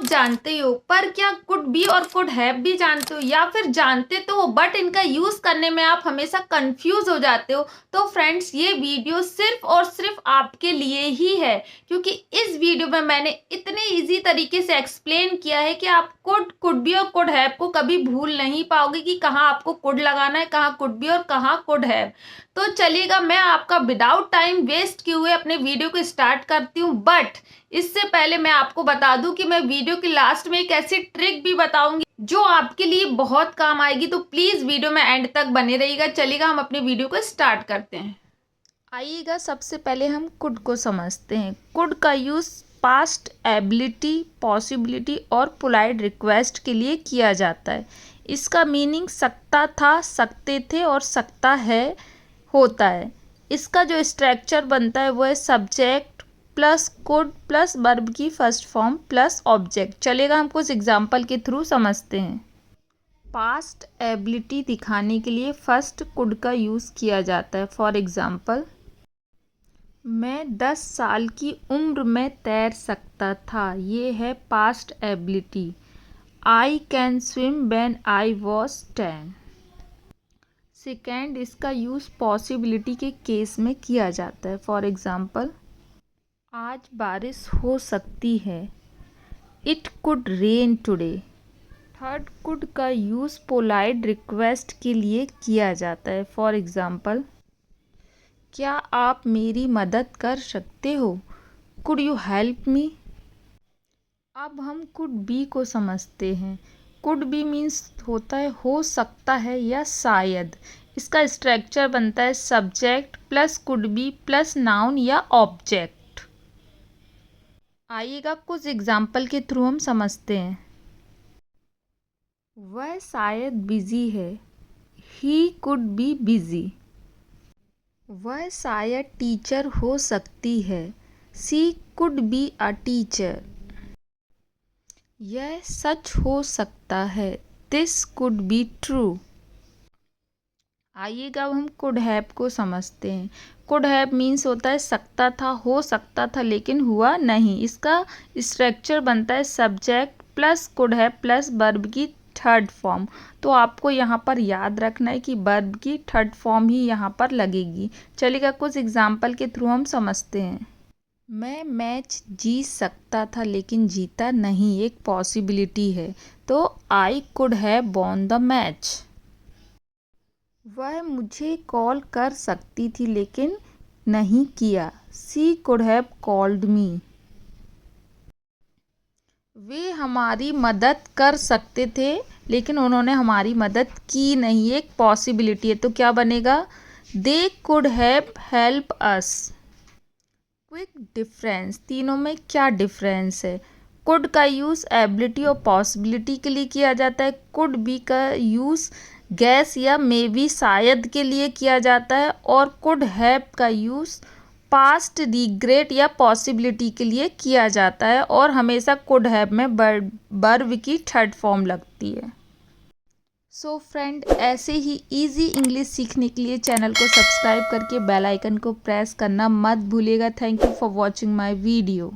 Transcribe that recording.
जानते ही हो, पर क्या कुड बी और कुड हैव भी जानते हो, या फिर जानते तो हो बट इनका यूज करने में आप हमेशा कंफ्यूज हो जाते हो। तो फ्रेंड्स, ये वीडियो सिर्फ और सिर्फ आपके लिए ही है, क्योंकि इस वीडियो में मैंने इतने इजी तरीके से एक्सप्लेन किया है कि आप कुड बी और कुड हैव को कभी भूल नहीं पाओगे कि कहाँ आपको कुड लगाना है, कहाँ कुड बी और कहाँ कुड हैव। तो चलिएगा, मैं आपका विदाउट टाइम वेस्ट किए हुए अपने वीडियो को स्टार्ट करती हूँ। बट इससे पहले मैं आपको बता दूं कि मैं वीडियो के लास्ट में एक ऐसी ट्रिक भी बताऊंगी जो आपके लिए बहुत काम आएगी। तो प्लीज वीडियो में एंड तक बने रहिएगा। चलिएगा, हम अपने वीडियो को स्टार्ट करते हैं। आइएगा, सबसे पहले हम कुड को समझते हैं। कुड का यूज पास्ट एबिलिटी, पॉसिबिलिटी और पोलाइट रिक्वेस्ट के लिए किया जाता है। इसका मीनिंग सकता था, सकते थे और सकता है होता है। इसका जो स्ट्रक्चर बनता है वो है subject plus could plus verb की फर्स्ट फॉर्म प्लस ऑब्जेक्ट। चलेगा, हम कुछ एग्जाम्पल के थ्रू समझते हैं। पास्ट एबिलिटी दिखाने के लिए फर्स्ट कुड का यूज़ किया जाता है। फॉर एग्जाम्पल, मैं 10 साल की उम्र में तैर सकता था। ये है past ability. I can swim when I was 10। Second, इसका यूज़ पॉसिबिलिटी के केस में किया जाता है। फॉर एग्जाम्पल, आज बारिश हो सकती है। It could rain today. Third, could का यूज़ पोलाइट रिक्वेस्ट के लिए किया जाता है। फॉर एग्जाम्पल, क्या आप मेरी मदद कर सकते हो? Could you help me? अब हम कुड बी को समझते हैं। कुड बी मीन्स होता है हो सकता है या शायद। इसका स्ट्रक्चर बनता है subject plus could be plus noun या ऑब्जेक्ट। आइएगा, कुछ एग्जाम्पल के थ्रू हम समझते हैं। वह शायद बिजी है। He could be busy. वह शायद टीचर हो सकती है। She could be a teacher. यह सच हो सकता है। This could be true. आइएगा, अब हम कुड हैव को समझते हैं। कुड हैव मीन्स होता है सकता था, हो सकता था लेकिन हुआ नहीं। इसका स्ट्रक्चर बनता है subject plus could have plus verb की थर्ड फॉर्म। तो आपको यहाँ पर याद रखना है कि वर्ब की थर्ड फॉर्म ही यहाँ पर लगेगी। चलिएगा, कुछ एग्जाम्पल के थ्रू हम समझते हैं। मैं मैच जीत सकता था लेकिन जीता नहीं, एक पॉसिबिलिटी है। तो I could have won the match. वह मुझे कॉल कर सकती थी लेकिन नहीं किया। She could have called me. वे हमारी मदद कर सकते थे लेकिन उन्होंने हमारी मदद की नहीं, एक पॉसिबिलिटी है। तो क्या बनेगा? They could have help us. Quick difference, तीनों में क्या डिफरेंस है? कुड का यूज़ एबिलिटी और पॉसिबिलिटी के लिए किया जाता है। कुड बी का यूज़ गैस या मे बी शायद के लिए किया जाता है। और कुड हैव का यूज़ पास्ट रिग्रेट या पॉसिबिलिटी के लिए किया जाता है। और हमेशा कुड हैव में वर्ब की थर्ड फॉर्म लगती है। सो फ्रेंड, ऐसे ही इजी इंग्लिश सीखने के लिए चैनल को सब्सक्राइब करके बेल आइकन को प्रेस करना मत भूलिएगा। Thank you for watching my video.